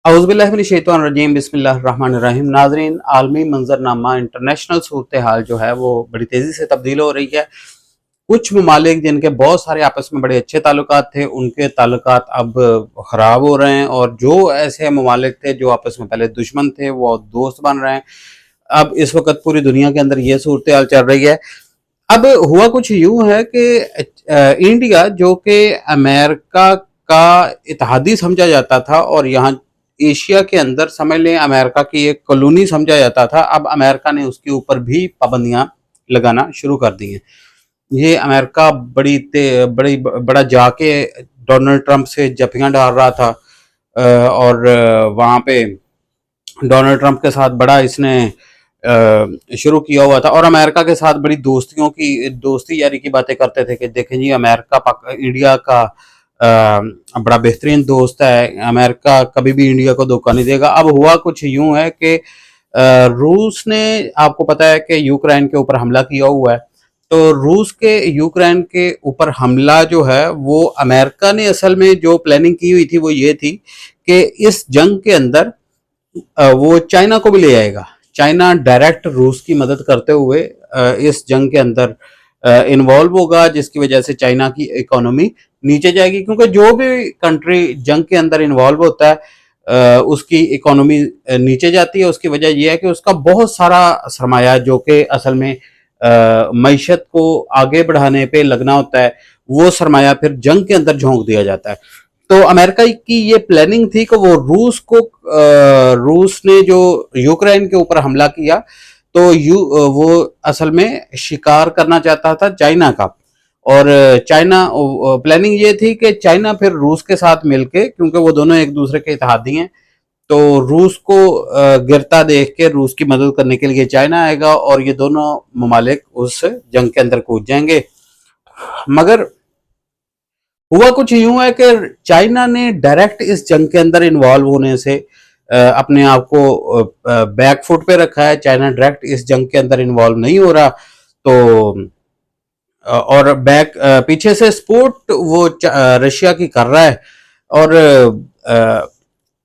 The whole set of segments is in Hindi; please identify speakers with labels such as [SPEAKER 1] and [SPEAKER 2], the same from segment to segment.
[SPEAKER 1] औज़ुबिल्लाहिमिनश्शैतानिर्रजीम बिस्मिल्लाहिर्रहमानिर्रहीम। नाज़रीन, आलमी मंजरनामा इंटरनेशनल सूरत हाल जो है वो बड़ी तेज़ी से तब्दील हो रही है। कुछ ममालिक जिनके बहुत सारे आपस में बड़े अच्छे ताल्लुकात थे, उनके ताल्लुकात अब ख़राब हो रहे हैं, और जो ऐसे ममालिक थे जो आपस में पहले दुश्मन थे वो दोस्त बन रहे हैं। अब इस वक्त पूरी दुनिया के अंदर ये सूरत हाल चल रही है। अब हुआ कुछ यूं है कि इंडिया जो कि अमेरिका का इत्तेहादी समझा जाता था, और यहाँ एशिया के अंदर समझ लें अमेरिका की एक कॉलोनी समझा जाता था, अब अमेरिका ने उसके ऊपर भी पाबंदियां लगाना शुरू कर दी हैं। ये अमेरिका बड़ा जाके डोनाल्ड ट्रंप से जफियां डाल रहा था, और वहाँ पे डोनाल्ड ट्रंप के साथ बड़ा इसने शुरू किया हुआ था, और अमेरिका के साथ बड़ी दोस्ती यारी की बातें करते थे कि देखें जी, अमेरिका इंडिया का बड़ा बेहतरीन दोस्त है, अमेरिका कभी भी इंडिया को धोखा नहीं देगा। अब हुआ कुछ यूं है कि रूस ने, आपको पता है कि यूक्रेन के ऊपर हमला किया हुआ है, तो रूस के यूक्रेन के ऊपर हमला जो है वो अमेरिका ने असल में जो प्लानिंग की हुई थी वो ये थी कि इस जंग के अंदर वो चाइना को भी ले आएगा। चाइना डायरेक्ट रूस की मदद करते हुए इस जंग के अंदर इन्वॉल्व होगा, जिसकी वजह से चाइना की इकोनॉमी नीचे जाएगी, क्योंकि जो भी कंट्री जंग के अंदर इन्वॉल्व होता है उसकी इकोनॉमी नीचे जाती है। उसकी वजह यह है कि उसका बहुत सारा सरमाया जो कि असल में मईशत को आगे बढ़ाने पे लगना होता है, वो सरमाया फिर जंग के अंदर झोंक दिया जाता है। तो अमेरिका की ये प्लानिंग थी कि वो रूस ने जो यूक्रेन के ऊपर हमला किया, तो वो असल में शिकार करना चाहता था चाइना का, और चाइना प्लानिंग ये थी कि चाइना फिर रूस के साथ मिलके, क्योंकि वो दोनों एक दूसरे के इत्तेहादी हैं, तो रूस को गिरता देख के रूस की मदद करने के लिए चाइना आएगा, और ये दोनों ममालिक उस जंग के अंदर कूद जाएंगे। मगर हुआ कुछ यूं है कि चाइना ने डायरेक्ट इस जंग के अंदर इन्वॉल्व होने से अपने आप को बैक फुट पे रखा है। चाइना डायरेक्ट इस जंग के अंदर इन्वॉल्व नहीं हो रहा, तो और पीछे से सपोर्ट वो रशिया की कर रहा है। और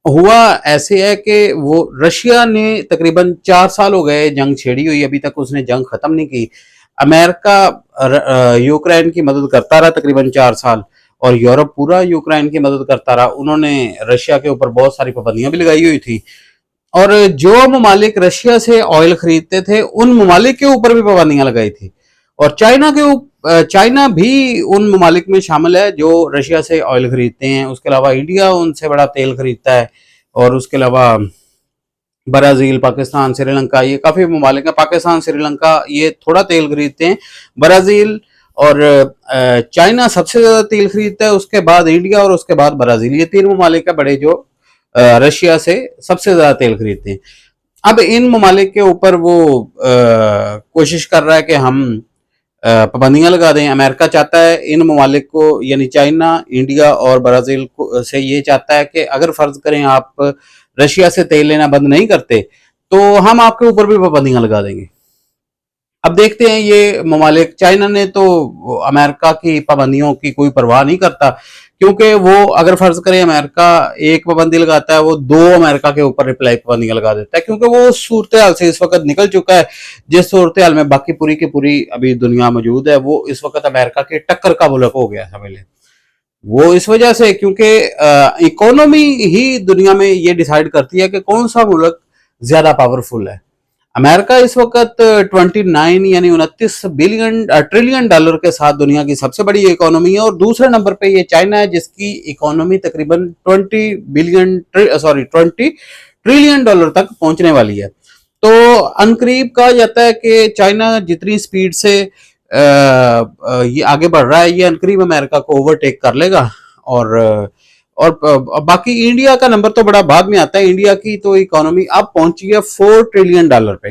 [SPEAKER 1] हुआ ऐसे है कि वो रशिया ने तकरीबन 4 साल हो गए जंग छेड़ी हुई, अभी तक उसने जंग खत्म नहीं की। अमेरिका यूक्रेन की मदद करता रहा तकरीबन 4 साल, और यूरोप पूरा यूक्रेन की मदद करता रहा। उन्होंने रशिया के ऊपर बहुत सारी पाबंदियां भी लगाई हुई थी, और जो ममालिक रशिया से ऑयल खरीदते थे उन ममालिक के ऊपर भी पाबंदियां लगाई थी। और चाइना भी उन ममालिक में शामिल है जो रशिया से ऑयल खरीदते हैं। उसके अलावा इंडिया उनसे बड़ा तेल खरीदता है, और उसके अलावा ब्राज़ील, पाकिस्तान, श्रीलंका, ये काफ़ी ममालिक हैं। पाकिस्तान, श्रीलंका ये थोड़ा तेल खरीदते हैं। ब्राज़ील और चाइना सबसे ज़्यादा तेल खरीदता है, उसके बाद इंडिया और उसके बाद ब्राज़ील, ये 3 ममालिक है बड़े जो रशिया से सबसे ज़्यादा तेल खरीदते हैं। अब इन ममालिक के ऊपर वो कोशिश कर रहा है कि हम पाबंदियां लगा दें। अमेरिका चाहता है इन ममालिक को, यानी चाइना, इंडिया और ब्राज़ील से ये चाहता है कि अगर फ़र्ज़ करें आप रशिया से तेल लेना बंद नहीं करते, तो हम आपके ऊपर भी पाबंदियां लगा देंगे। अब देखते हैं ये ममालिक। चाइना ने तो अमेरिका की पाबंदियों की कोई परवाह नहीं करता, क्योंकि वो अगर फर्ज करें अमेरिका एक पाबंदी लगाता है, वो 2 अमेरिका के ऊपर रिप्लाई पाबंदियां लगा देता है, क्योंकि वो सूरत हाल से इस वक्त निकल चुका है। जिस सूरत हाल में बाकी पूरी की पूरी अभी दुनिया मौजूद है, वो इस वक्त अमेरिका के टक्कर का मुल्क हो गया समझ लें। वो इस वजह से, क्योंकि इकोनॉमी ही दुनिया में ये डिसाइड करती है कि कौन सा मुल्क ज्यादा पावरफुल है। अमेरिका इस वक्त 29 यानी 29 ट्रिलियन डॉलर के साथ दुनिया की सबसे बड़ी इकोनॉमी है, और दूसरे नंबर पे ये चाइना है जिसकी इकोनॉमी तकरीबन 20 ट्रिलियन डॉलर तक पहुंचने वाली है। तो अनकरीब कहा जाता है कि चाइना जितनी स्पीड से ये आगे बढ़ रहा है, ये अनकरीब अमेरिका को ओवरटेक कर लेगा। और बाकी इंडिया का नंबर तो बड़ा बाद में आता है। इंडिया की तो इकोनॉमी अब पहुंची है 4 ट्रिलियन डॉलर पे,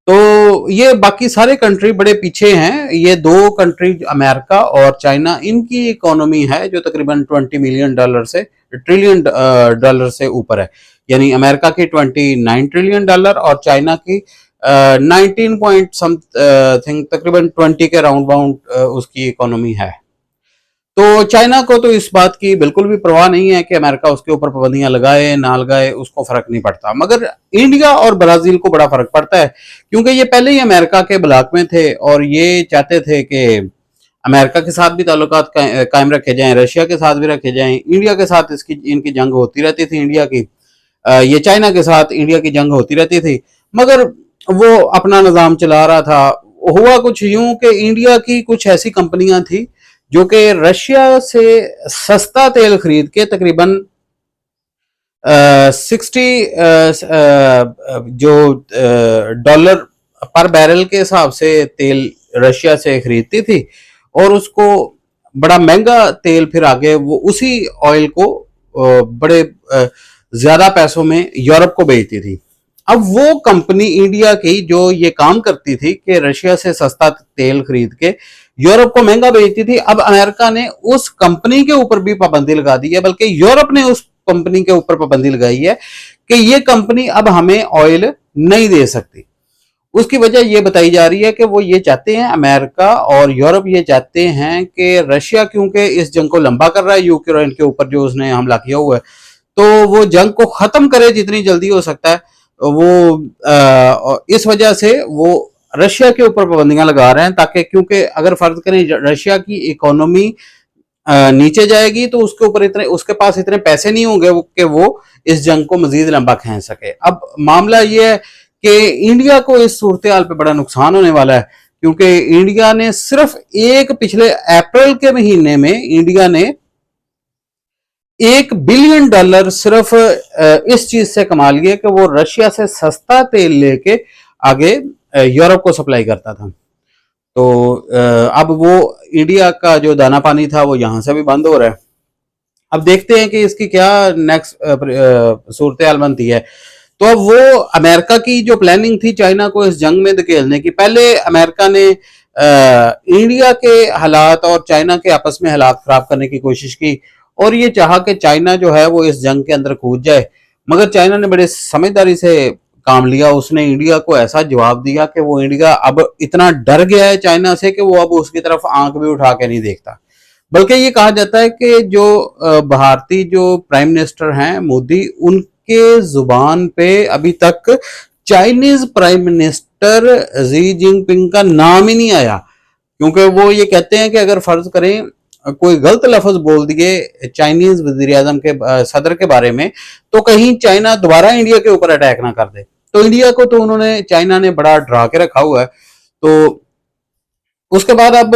[SPEAKER 1] तो ये बाकी सारे कंट्री बड़े पीछे हैं। ये 2 कंट्री अमेरिका और चाइना, इनकी इकोनॉमी है जो तकरीबन 20 मिलियन डॉलर से ट्रिलियन डॉलर से ऊपर है। यानी अमेरिका की 29 ट्रिलियन डॉलर और चाइना की 19 पॉइंट समथिंग, तकरीबन 20 के राउंड बाउंड उसकी इकोनॉमी है। तो चाइना को तो इस बात की बिल्कुल भी परवाह नहीं है कि अमेरिका उसके ऊपर पाबंदियां लगाए ना लगाए, उसको फर्क नहीं पड़ता। मगर इंडिया और ब्राजील को बड़ा फर्क पड़ता है, क्योंकि ये पहले ही अमेरिका के ब्लॉक में थे और ये चाहते थे कि अमेरिका के साथ भी ताल्लुकात कायम रखे जाएं, रशिया के साथ भी रखे जाएं। इंडिया के साथ इसकी इनकी जंग होती रहती थी, इंडिया की ये चाइना के साथ इंडिया की जंग होती रहती थी। मगर वो अपना निज़ाम चला रहा था। हुआ कुछ यूं कि इंडिया की कुछ ऐसी कंपनियां थी जो कि रशिया से सस्ता तेल खरीद के तकरीबन 60 जो डॉलर पर बैरल के हिसाब से तेल रशिया से खरीदती थी और उसको बड़ा महंगा तेल फिर आगे वो उसी ऑयल को बड़े ज्यादा पैसों में यूरोप को बेचती थी। अब वो कंपनी इंडिया की जो ये काम करती थी कि रशिया से सस्ता तेल खरीद के यूरोप को महंगा बेचती थी, अब अमेरिका ने उस कंपनी के ऊपर भी पाबंदी लगा दी है, बल्कि यूरोप ने उस कंपनी के ऊपर पाबंदी लगाई है कि ये कंपनी अब हमें ऑयल नहीं दे सकती। उसकी वजह ये बताई जा रही है कि वो ये चाहते हैं, अमेरिका और यूरोप ये चाहते हैं कि रशिया क्योंकि इस जंग को लंबा कर रहा है यूक्रेन के ऊपर जो उसने हमला किया हुआ है, तो वो जंग को खत्म करे जितनी जल्दी हो सकता है। वो इस वजह से वो रशिया के ऊपर पाबंदियां लगा रहे हैं, ताकि क्योंकि अगर फर्ज करें रशिया की इकोनॉमी नीचे जाएगी तो उसके ऊपर इतने उसके पास इतने पैसे नहीं होंगे कि वो इस जंग को मजीद लंबा खींच सके। अब मामला ये है कि इंडिया को इस सूरत हाल पे बड़ा नुकसान होने वाला है, क्योंकि इंडिया ने सिर्फ एक पिछले अप्रैल के महीने में इंडिया ने $1 बिलियन सिर्फ इस चीज से कमा लिए कि वो रशिया से सस्ता तेल लेके आगे यूरोप को सप्लाई करता था। तो अब वो इंडिया का जो दाना पानी था वो यहां से भी बंद हो रहा है। अब देखते हैं कि इसकी क्या नेक्स्ट सूरत हाल बनती है। तो अब वो अमेरिका की जो प्लानिंग थी चाइना को इस जंग में धकेलने की, पहले अमेरिका ने इंडिया के हालात और चाइना के आपस में हालात खराब करने की कोशिश की और ये चाहा कि चाइना जो है वो इस जंग के अंदर कूद जाए। मगर चाइना ने बड़े समझदारी से काम लिया, उसने इंडिया को ऐसा जवाब दिया कि वो इंडिया अब इतना डर गया है चाइना से कि वो अब उसकी तरफ आंख भी उठा के नहीं देखता। बल्कि ये कहा जाता है कि जो भारतीय जो प्राइम मिनिस्टर हैं मोदी, उनके जुबान पे अभी तक Chinese prime minister Xi Jinping का नाम ही नहीं आया, क्योंकि वो ये कहते हैं कि अगर फर्ज करें कोई गलत लफ्ज बोल दिए चाइनीज वजीर आजम के सदर के बारे में तो कहीं चाइना दोबारा इंडिया के ऊपर अटैक ना कर दे। तो इंडिया को तो उन्होंने चाइना ने बड़ा डरा के रखा हुआ है। तो उसके बाद अब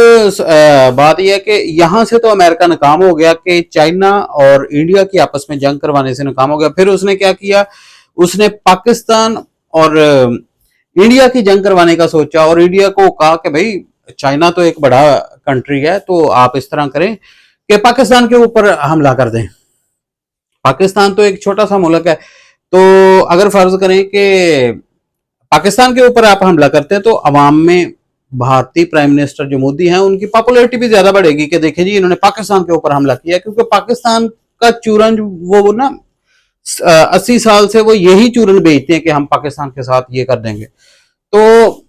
[SPEAKER 1] बात यह है कि यहां से तो अमेरिका नाकाम हो गया कि चाइना और इंडिया की आपस में जंग करवाने से नाकाम हो गया। फिर उसने क्या किया, उसने पाकिस्तान और इंडिया की जंग करवाने का सोचा और इंडिया को कहा कि भाई चाइना तो एक बड़ा कंट्री है, तो आप इस तरह करें कि पाकिस्तान के ऊपर हमला कर दें। पाकिस्तान तो एक छोटा सा मुल्क है, तो अगर फर्ज करें कि पाकिस्तान के ऊपर आप हमला करते हैं तो अवाम में भारतीय प्राइम मिनिस्टर जो मोदी हैं उनकी पॉपुलैरिटी भी ज्यादा बढ़ेगी कि देखिए जी इन्होंने पाकिस्तान के ऊपर हमला किया। क्योंकि पाकिस्तान का चूरन वो ना 80 साल से वो यही चूरन बेचते हैं कि हम पाकिस्तान के साथ ये कर देंगे। तो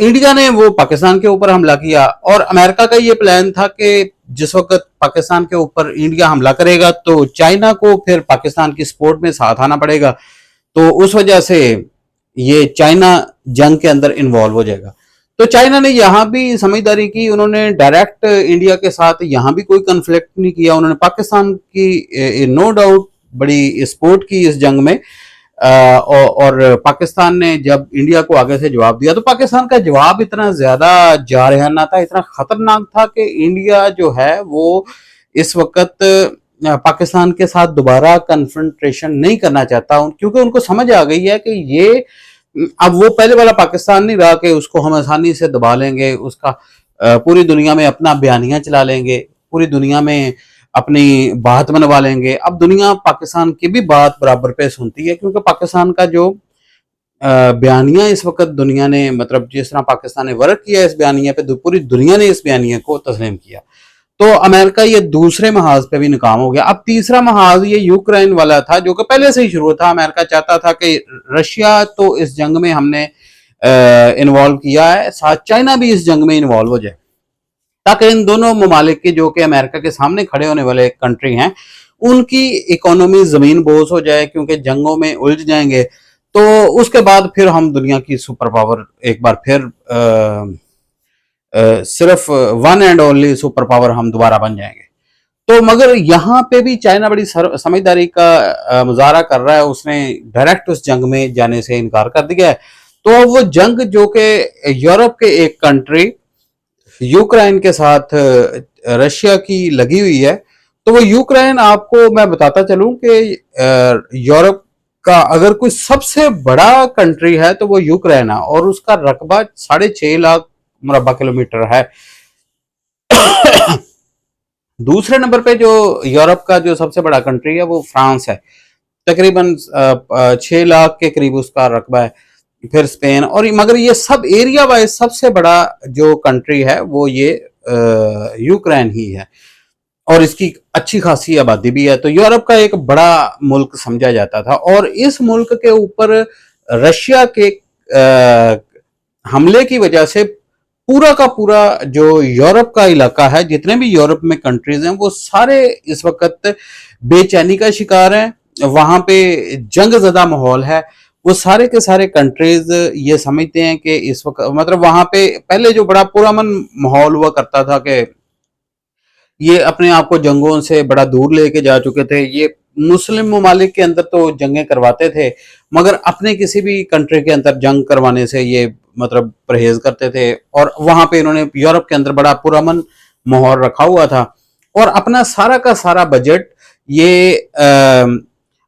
[SPEAKER 1] इंडिया ने वो पाकिस्तान के ऊपर हमला किया और अमेरिका का ये प्लान था कि जिस वक्त पाकिस्तान के ऊपर इंडिया हमला करेगा तो चाइना को फिर पाकिस्तान की सपोर्ट में साथ आना पड़ेगा। तो उस वजह से ये चाइना जंग के अंदर इन्वॉल्व हो जाएगा। तो चाइना ने यहां भी समझदारी की, उन्होंने डायरेक्ट इंडिया के साथ यहां भी कोई कन्फ्लिक्ट नहीं किया। उन्होंने पाकिस्तान की नो डाउट बड़ी सपोर्ट की इस जंग में। और पाकिस्तान ने जब इंडिया को आगे से जवाब दिया तो पाकिस्तान का जवाब इतना ज्यादा जारहाना था, इतना खतरनाक था कि इंडिया जो है वो इस वक्त पाकिस्तान के साथ दोबारा कन्फ्रंटेशन नहीं करना चाहता, क्योंकि उनको समझ आ गई है कि ये अब वो पहले वाला पाकिस्तान नहीं रहा कि उसको हम आसानी से दबा लेंगे, उसका पूरी दुनिया में अपना बयानिया चला लेंगे, पूरी दुनिया में अपनी बात मनवा लेंगे। अब दुनिया पाकिस्तान की भी बात बराबर पे सुनती है, क्योंकि पाकिस्तान का जो बयानिया इस वक्त दुनिया ने, मतलब जिस तरह पाकिस्तान ने वर्क किया इस बयानिया पे, पूरी दुनिया ने इस बयानिया को तस्लीम किया। तो अमेरिका ये दूसरे महाज पे भी नाकाम हो गया। अब तीसरा महाज ये यूक्रेन वाला था जो कि पहले से ही शुरू था। अमेरिका चाहता था कि रशिया तो इस जंग में हमने इन्वॉल्व किया है, साथ चाइना भी इस जंग में इन्वॉल्व हो जाए। ताकि इन दोनों ममालिक की, जो कि अमेरिका के सामने खड़े होने वाले कंट्री हैं, उनकी इकोनॉमी जमीन बोझ हो जाए, क्योंकि जंगों में उलझ जाएंगे। तो उसके बाद फिर हम दुनिया की सुपर पावर एक बार फिर सिर्फ one and only super power हम दोबारा बन जाएंगे। तो मगर यहाँ पे भी चाइना बड़ी समझदारी का मुजाहरा कर रहा है। उसने डायरेक्ट उस जंग में जाने से इनकार कर दिया है। तो वो जंग जो कि यूरोप के एक कंट्री यूक्रेन के साथ रशिया की लगी हुई है, तो वो यूक्रेन, आपको मैं बताता चलूं कि यूरोप का अगर कोई सबसे बड़ा कंट्री है तो वो यूक्रेन है, और उसका रकबा 6.5 लाख मुरब्बा किलोमीटर है। दूसरे नंबर पे जो यूरोप का जो सबसे बड़ा कंट्री है वो फ्रांस है, तकरीबन 6 लाख के करीब उसका रकबा है। फिर स्पेन, और मगर ये सब एरिया वाइज सबसे बड़ा जो कंट्री है वो ये यूक्रेन ही है, और इसकी अच्छी खासी आबादी भी है। तो यूरोप का एक बड़ा मुल्क समझा जाता था, और इस मुल्क के ऊपर रशिया के हमले की वजह से पूरा का पूरा जो यूरोप का इलाका है, जितने भी यूरोप में कंट्रीज हैं, वो सारे इस वक्त बेचैनी का शिकार हैं। वहां पे जंग ज़दा माहौल है। वो सारे के सारे कंट्रीज ये समझते हैं कि इस वक्त, मतलब वहां पे पहले जो बड़ा पुरअमन माहौल हुआ करता था कि ये अपने आप को जंगों से बड़ा दूर लेके जा चुके थे। ये मुस्लिम ममालिक के अंदर तो जंगें करवाते थे, मगर अपने किसी भी कंट्री के अंदर जंग करवाने से ये मतलब परहेज करते थे। और वहां पे इन्होंने यूरोप के अंदर बड़ा पुरअमन माहौल रखा हुआ था, और अपना सारा का सारा बजट ये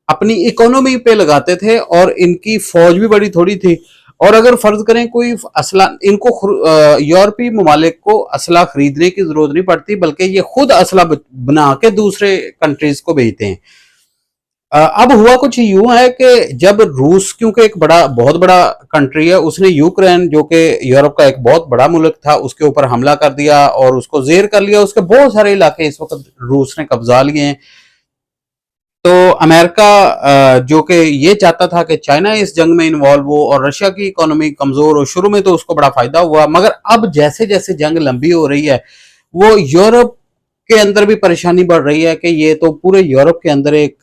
[SPEAKER 1] अपनी इकोनॉमी पे लगाते थे, और इनकी फौज भी बड़ी थोड़ी थी। और अगर फर्ज करें कोई असला, इनको यूरोपीय ममालिक को असला खरीदने की जरूरत नहीं पड़ती, बल्कि ये खुद असला बना के दूसरे कंट्रीज को भेजते हैं। अब हुआ कुछ यूं है कि जब रूस, क्योंकि एक बड़ा बहुत बड़ा कंट्री है, उसने यूक्रेन जो कि यूरोप का एक बहुत बड़ा मुल्क था उसके ऊपर हमला कर दिया और उसको जेर कर लिया। उसके बहुत सारे इलाके इस वक्त रूस ने कब्जा लिए हैं। तो अमेरिका जो कि ये चाहता था कि चाइना इस जंग में इन्वॉल्व हो और रशिया की इकोनॉमी कमजोर हो, शुरू में तो उसको बड़ा फायदा हुआ, मगर अब जैसे जैसे जंग लंबी हो रही है, वो यूरोप के अंदर भी परेशानी बढ़ रही है कि ये तो पूरे यूरोप के अंदर एक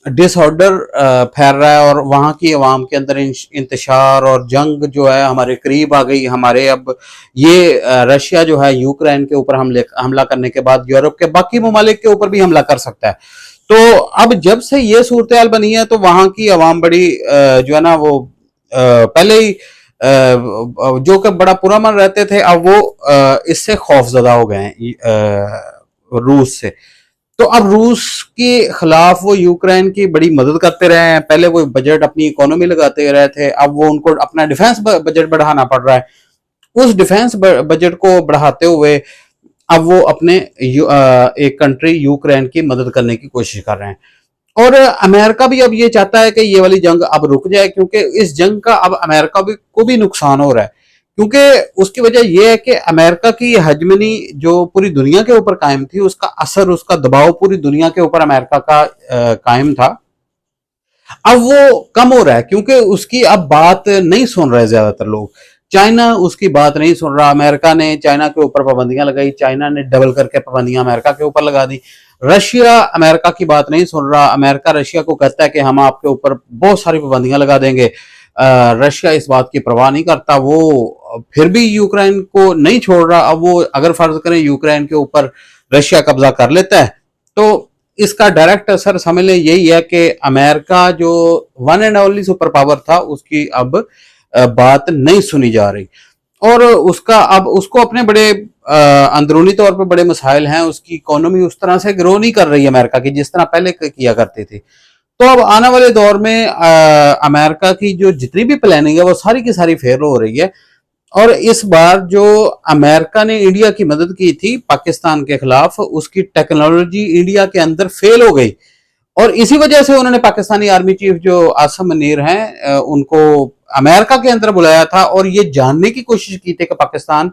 [SPEAKER 1] डिसऑर्डर फैल रहा है, और वहां की आवाम के अंदर इंतशार और जंग जो है हमारे करीब आ गई। हमारे अब ये रशिया जो है यूक्रेन के ऊपर हमला करने के बाद यूरोप के बाकी ममालिक के ऊपर भी हमला कर सकता है। तो अब जब से ये सूरत हाल बनी है, तो वहां की आवाम बड़ी जो है ना वो पहले ही जो कि बड़ा पुरअमन रहते थे, अब वो इससे खौफजदा हो गए हैं रूस से। तो अब रूस के खिलाफ वो यूक्रेन की बड़ी मदद करते रहे हैं। पहले वो बजट अपनी इकोनॉमी लगाते रहे थे, अब वो उनको अपना डिफेंस बजट बढ़ाना पड़ रहा है। उस डिफेंस बजट को बढ़ाते हुए अब वो अपने एक कंट्री यूक्रेन की मदद करने की कोशिश कर रहे हैं। और अमेरिका भी अब ये चाहता है कि ये वाली जंग अब रुक जाए, क्योंकि इस जंग का अब अमेरिका को भी नुकसान हो रहा है। क्योंकि उसकी वजह यह है कि अमेरिका की हजमनी जो पूरी दुनिया के ऊपर कायम थी, उसका असर, उसका दबाव पूरी दुनिया के ऊपर अमेरिका का कायम था, अब वो कम हो रहा है, क्योंकि उसकी अब बात नहीं सुन रहे ज्यादातर लोग। चाइना उसकी बात नहीं सुन रहा। अमेरिका ने चाइना के ऊपर पाबंदियां लगाई, चाइना ने डबल करके पाबंदियां अमेरिका के ऊपर लगा दी। रशिया अमेरिका की बात नहीं सुन रहा। अमेरिका रशिया को कहता है कि हम आपके ऊपर बहुत सारी पाबंदियां लगा देंगे। रशिया इस बात की परवाह नहीं करता, वो फिर भी यूक्रेन को नहीं छोड़ रहा। अब वो अगर फर्ज करें यूक्रेन के ऊपर रशिया कब्जा कर लेता है, तो इसका डायरेक्ट असर समझ लें यही है कि अमेरिका जो one and only super power था, उसकी अब बात नहीं सुनी जा रही, और उसका अब उसको अपने बड़े अंदरूनी तौर पर बड़े मसाइल हैं। उसकी इकोनॉमी उस तरह से ग्रो नहीं कर रही है अमेरिका की, जिस तरह पहले किया करती थी। तो अब आने वाले दौर में अमेरिका की जो जितनी भी प्लानिंग है वो सारी की सारी फेल हो रही है। और इस बार जो अमेरिका ने इंडिया की मदद की थी पाकिस्तान के खिलाफ, उसकी टेक्नोलॉजी इंडिया के अंदर फेल हो गई, और इसी वजह से उन्होंने पाकिस्तानी आर्मी चीफ जो आसिम मुनीर हैं उनको अमेरिका के अंदर बुलाया था, और ये जानने की कोशिश की थी कि पाकिस्तान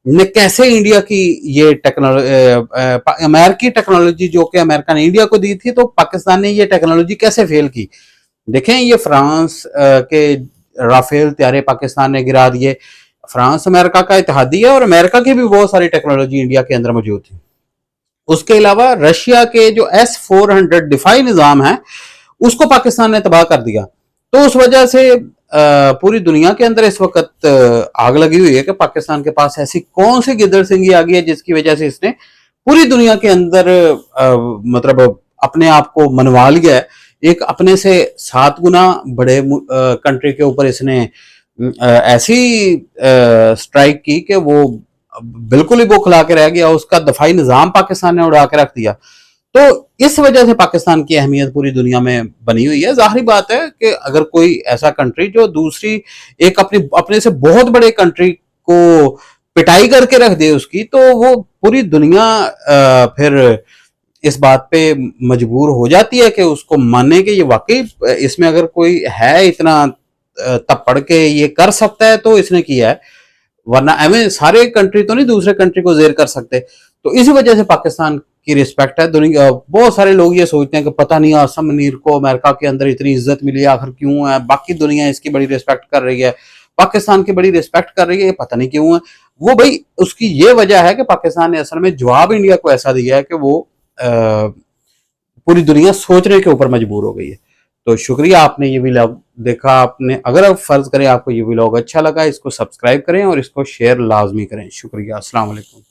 [SPEAKER 1] ने कैसे इंडिया की ये टेक्नोलॉजी, अमेरिकी टेक्नोलॉजी जो कि अमेरिका ने इंडिया को दी थी, तो पाकिस्तान ने ये टेक्नोलॉजी कैसे फेल की। देखें, ये फ्रांस के राफेल त्यारे पाकिस्तान ने गिरा दिए। फ्रांस अमेरिका का इत्तेहादी है और अमेरिका की भी बहुत सारी टेक्नोलॉजी इंडिया के अंदर मौजूद थी। उसके अलावा रशिया के जो S-400 डिफाई निज़ाम है उसको पाकिस्तान ने तबाह कर दिया। तो उस वजह से पूरी दुनिया के अंदर इस वक्त आग लगी हुई है कि पाकिस्तान के पास ऐसी कौन सी गिदड़ सिंगी आ गई है जिसकी वजह से इसने पूरी दुनिया के अंदर मतलब अपने आप को मनवा लिया है। एक अपने से 7 गुना बड़े कंट्री के ऊपर इसने ऐसी स्ट्राइक की कि वो बिल्कुल ही बौखला के रह गया, उसका दफाई निजाम पाकिस्तान ने उड़ा के रख दिया। तो इस वजह से पाकिस्तान की अहमियत पूरी दुनिया में बनी हुई है। जाहिर बात है कि अगर कोई ऐसा कंट्री जो दूसरी एक अपने से बहुत बड़े कंट्री को पिटाई करके रख दे उसकी, तो वो पूरी दुनिया फिर इस बात पे मजबूर हो जाती है कि उसको माने कि ये वाकई इसमें अगर कोई है इतना तब पढ़ के ये कर सकता है तो इसने किया है, वरना एवं सारे कंट्री तो नहीं दूसरे कंट्री को जेर कर सकते। तो इसी वजह से पाकिस्तान की रिस्पेक्ट है दुनिया। बहुत सारे लोग ये सोचते हैं कि पता नहीं आसम मुनीर को अमेरिका के अंदर इतनी इज्जत मिली आखिर क्यों है, बाकी दुनिया इसकी बड़ी रिस्पेक्ट कर रही है, पाकिस्तान की बड़ी रिस्पेक्ट कर रही है, ये पता नहीं क्यों है। वो भाई उसकी ये वजह है कि पाकिस्तान ने असल में जवाब इंडिया को ऐसा दिया है कि वो पूरी दुनिया सोचने के ऊपर मजबूर हो गई है। तो शुक्रिया, आपने ये व्लॉग देखा। आपने अगर आप फर्ज करें आपको ये व्लॉग अच्छा लगा, इसको सब्सक्राइब करें और इसको शेयर लाजमी करें। शुक्रिया, अस्सलाम वालेकुम।